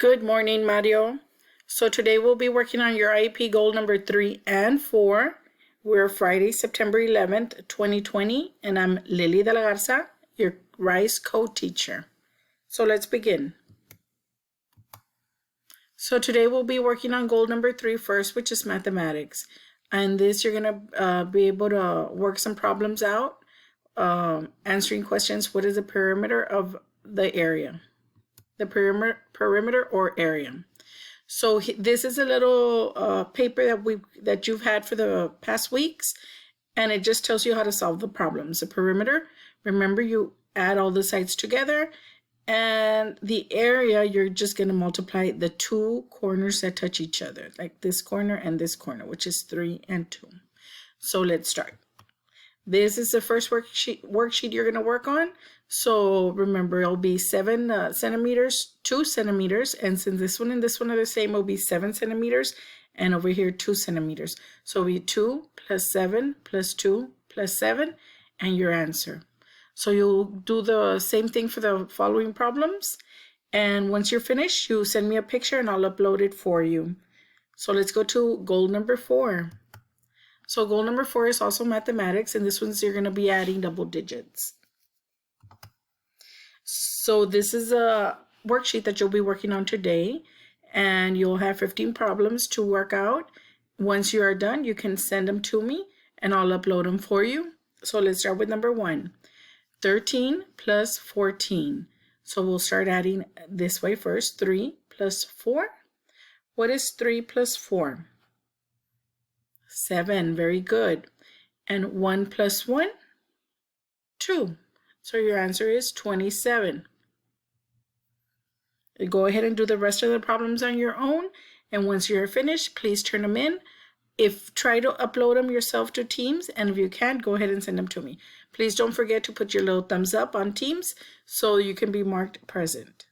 Good morning, Mario. So today we'll be working on your IEP goal number 3 and 4. We're Friday, September 11th, 2020, and I'm Lily de la Garza, your RISE co-teacher. So let's begin. So today we'll be working on goal number 3 first, which is mathematics. And this you're going to be able to work some problems out, answering questions. What is the perimeter of the area? The perimeter or area. So this is a little paper that you've had for the past weeks, and it just tells you how to solve the problems. The perimeter, remember, you add all the sides together, and the area, you're just going to multiply the two corners that touch each other, like this corner and this corner, which is 3 and 2. So let's start. This is the first worksheet you're going to work on. So remember, it'll be 7 centimeters, 2 centimeters. And since this one and this one are the same, it'll be 7 centimeters. And over here, 2 centimeters. So it'll be 2 plus 7 plus 2 plus 7 and your answer. So you'll do the same thing for the following problems. And once you're finished, you send me a picture and I'll upload it for you. So let's go to goal number 4. So goal number 4 is also mathematics, and this one's you're going to be adding double digits. So this is a worksheet that you'll be working on today, and you'll have 15 problems to work out. Once you are done, you can send them to me, and I'll upload them for you. So let's start with number 1. 13 plus 14. So we'll start adding this way first. 3 plus 4. What is 3 plus 4? 7, very good. And 1 plus 1? 2. So your answer is 27. Go ahead and do the rest of the problems on your own. And once you're finished, please turn them in. Try to upload them yourself to Teams. And if you can't, go ahead and send them to me. Please don't forget to put your little thumbs up on Teams so you can be marked present.